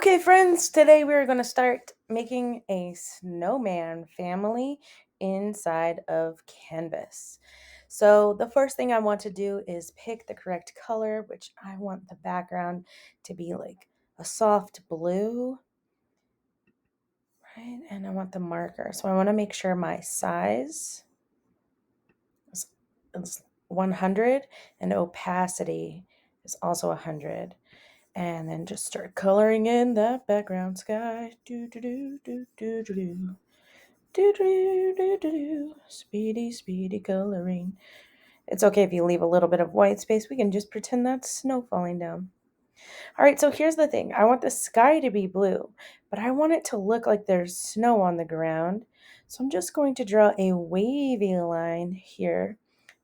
Okay, friends, today we're going to start making a snowman family inside of Canvas. So the first thing I want to do is pick the correct color, which I want the background to be like a soft blue, right? And I want the marker. So I want to make sure my size is 100 and opacity is also 100. And then just start coloring in that background sky. Do do do do do do do. Do do do do do. Speedy, speedy coloring. It's okay if you leave a little bit of white space. We can just pretend that's snow falling down. All right, so here's the thing. I want the sky to be blue, but I want it to look like there's snow on the ground. So I'm just going to draw a wavy line here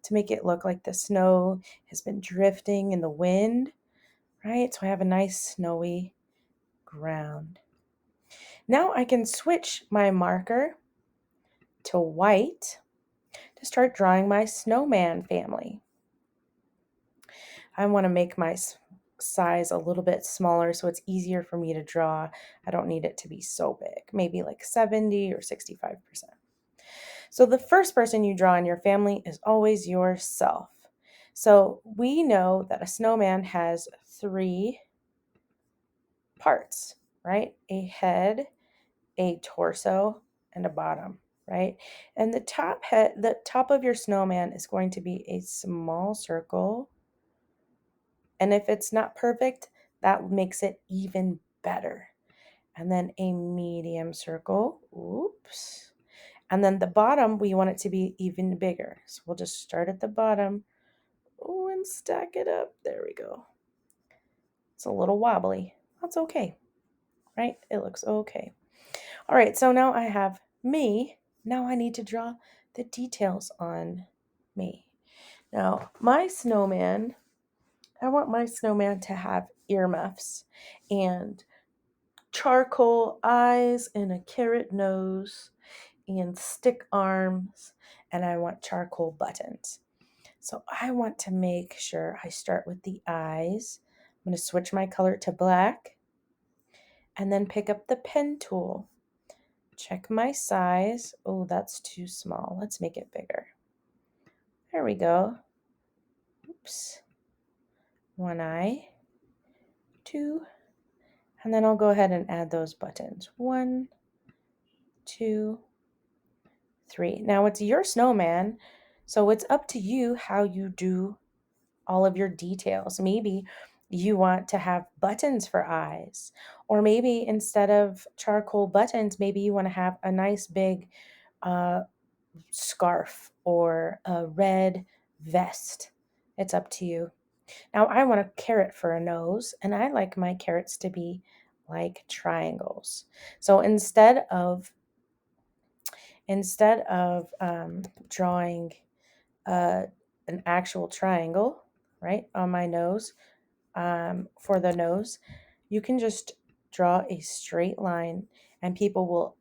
to make it look like the snow has been drifting in the wind. Right, so I have a nice snowy ground. Now I can switch my marker to white to start drawing my snowman family. I want to make my size a little bit smaller so it's easier for me to draw. I don't need it to be so big, maybe like 70 or 65%. So the first person you draw in your family is always yourself. So we know that a snowman has 3 parts, right? A head, a torso, and a bottom, right? And the top of your snowman is going to be a small circle. And if it's not perfect, that makes it even better. And then a medium circle. Oops. And then the bottom, we want it to be even bigger. So we'll just start at the bottom. Oh, and stack it up. There we go. It's a little wobbly. That's okay, right? It looks okay. All right, so now I have me. Now I need to draw the details on me. Now, I want my snowman to have earmuffs and charcoal eyes and a carrot nose and stick arms, and I want charcoal buttons. So I want to make sure I start with the eyes. I'm going to switch my color to black and then pick up the pen tool. Check my size. Oh, that's too small. Let's make it bigger. There we go. Oops. 1 eye, 2, and then I'll go ahead and add those buttons. 1, 2, 3. Now it's your snowman, so it's up to you how you do all of your details. Maybe you want to have buttons for eyes, or maybe instead of charcoal buttons, maybe you want to have a nice big scarf or a red vest. It's up to you. Now I want a carrot for a nose, and I like my carrots to be like triangles. So instead of drawing an actual triangle, right, on my nose, for the nose, you can just draw a straight line, and people will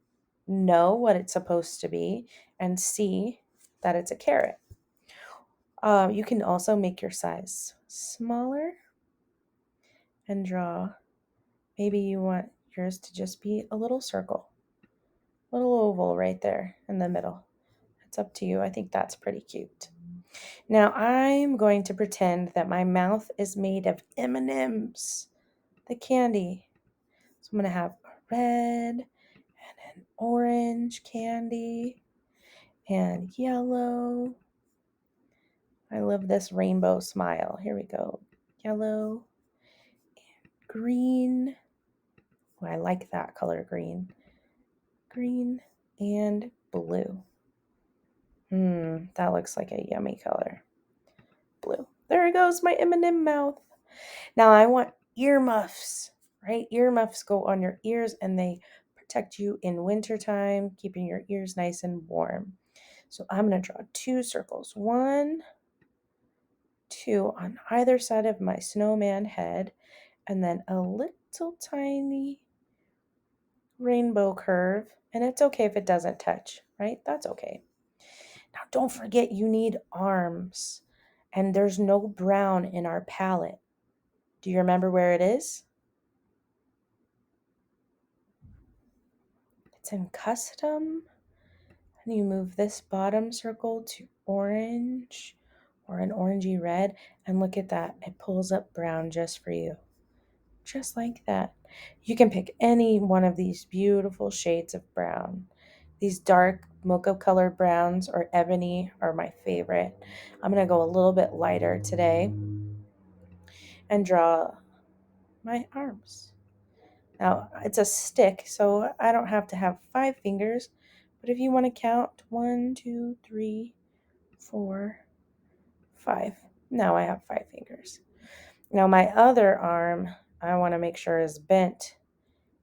know what it's supposed to be and see that it's a carrot. You can also make your size smaller and draw. Maybe you want yours to just be a little circle, little oval right there in the middle. It's up to you. I think that's pretty cute. Now I'm going to pretend that my mouth is made of M&Ms, the candy. So I'm going to have a red and an orange candy and yellow. I love this rainbow smile. Here we go. Yellow and green. Oh, I like that color green. Green and blue. That looks like a yummy color. Blue. There goes my M&M mouth. Now I want earmuffs, right? Earmuffs go on your ears and they protect you in wintertime, keeping your ears nice and warm. So I'm going to draw 2 circles. 1, 2 on either side of my snowman head, and then a little tiny rainbow curve. And it's okay if it doesn't touch, right? That's okay. Now don't forget you need arms, and there's no brown in our palette. Do you remember where it is? it's in custom. And you move this bottom circle to orange or an orangey red. And look at that. It pulls up brown just for you. Just like that. You can pick any one of these beautiful shades of brown. These dark mocha colored browns or ebony are my favorite. I'm going to go a little bit lighter today and draw my arms. Now, it's a stick, so I don't have to have 5 fingers, but if you want to count 1, 2, 3, 4, 5. Now I have 5 fingers. Now my other arm, I want to make sure is bent,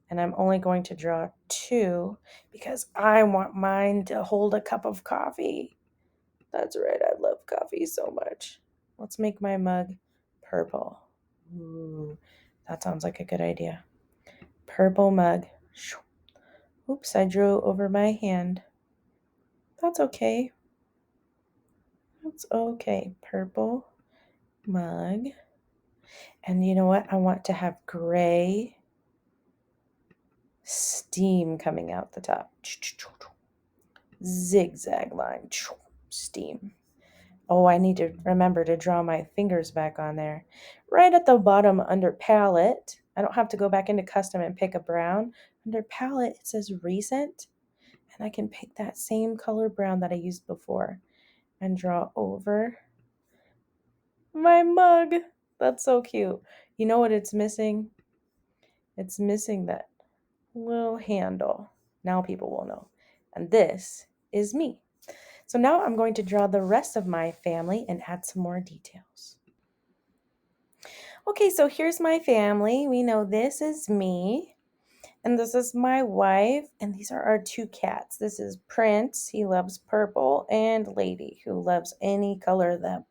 and I'm only going to draw 2 because I want mine to hold a cup of coffee. That's right, I love coffee so much. Let's make my mug purple. Ooh, that sounds like a good idea. Purple mug. Oops, I drew over my hand. That's okay. That's okay. Purple mug. And you know what? I want to have gray steam coming out the top. Zigzag line. Steam. Oh, I need to remember to draw my fingers back on there. Right at the bottom under palette, I don't have to go back into custom and pick a brown. Under palette, it says recent. And I can pick that same color brown that I used before and draw over my mug. That's so cute. You know what it's missing? It's missing that little handle. Now people will know. And this is me. So now I'm going to draw the rest of my family and add some more details. Okay, so here's my family. We know this is me. And this is my wife, and these are our 2 cats. This is Prince, he loves purple, and Lady, who loves any color that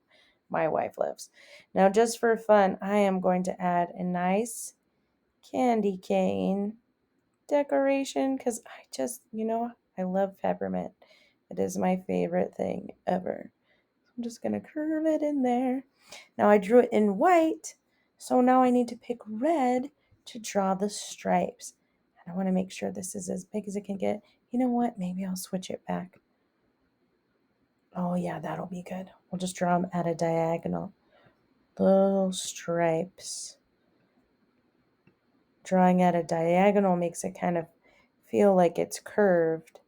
my wife loves. Now, just for fun, I am going to add a nice candy cane decoration because I just, I love peppermint. It is my favorite thing ever. I'm just going to curve it in there. Now, I drew it in white, so now I need to pick red to draw the stripes. I want to make sure this is as big as it can get. You know what? Maybe I'll switch it back. Oh, yeah, that'll be good. We'll just draw them at a diagonal. Little stripes. Drawing at a diagonal makes it kind of feel like it's curved,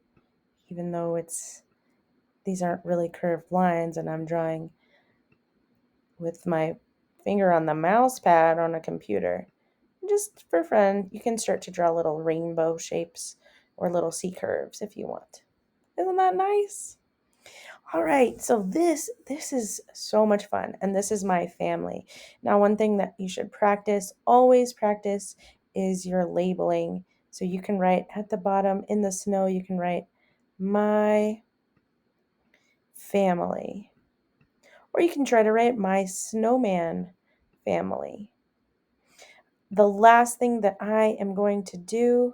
even though these aren't really curved lines, and I'm drawing with my finger on the mouse pad on a computer. Just for fun, you can start to draw little rainbow shapes or little C curves if you want. Isn't that nice? All right, so this is so much fun, and this is my family. Now, one thing that you should practice, always practice, is your labeling. So you can write at the bottom in the snow, you can write my family. Or you can try to write my snowman family. The last thing that I am going to do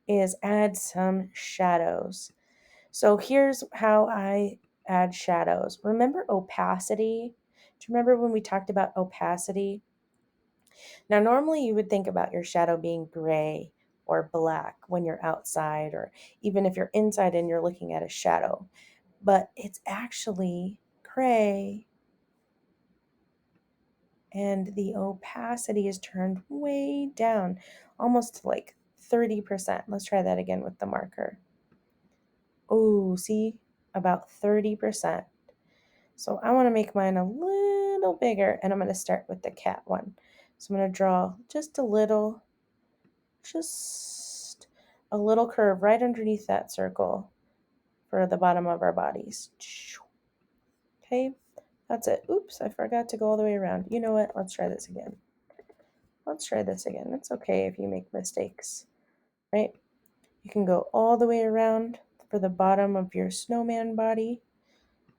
is add some shadows. So here's how I add shadows. Remember opacity? Do you remember when we talked about opacity? Now, normally you would think about your shadow being gray or black when you're outside, or even if you're inside and you're looking at a shadow, but it's actually gray. And the opacity is turned way down, almost to like 30%. Let's try that again with the marker. Oh, see, about 30%. So I want to make mine a little bigger, and I'm going to start with the cat one. So I'm going to draw just a little curve right underneath that circle for the bottom of our bodies. Okay, that's it. Oops, I forgot to go all the way around. You know what? Let's try this again. It's okay if you make mistakes, right? You can go all the way around for the bottom of your snowman body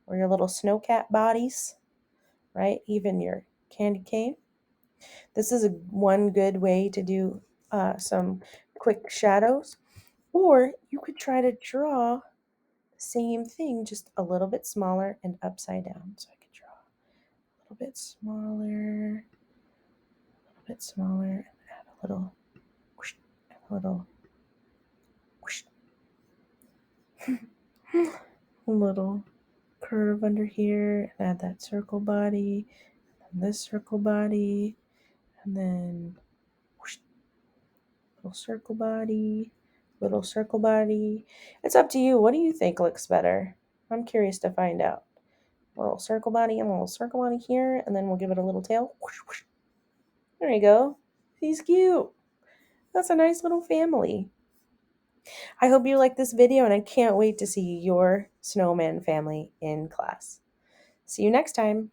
or your little snowcat bodies, right? Even your candy cane. This is one good way to do some quick shadows. Or you could try to draw the same thing, just a little bit smaller and upside down. So I could draw a little bit smaller, and add a little whoosh, A little curve under here, add that circle body, and this circle body, and then whoosh, little circle body, little circle body. It's up to you. What do you think looks better? I'm curious to find out. A little circle body and a little circle body here, and then we'll give it a little tail. Whoosh, whoosh. There you go. He's cute. That's a nice little family. I hope you like this video, and I can't wait to see your snowman family in class. See you next time.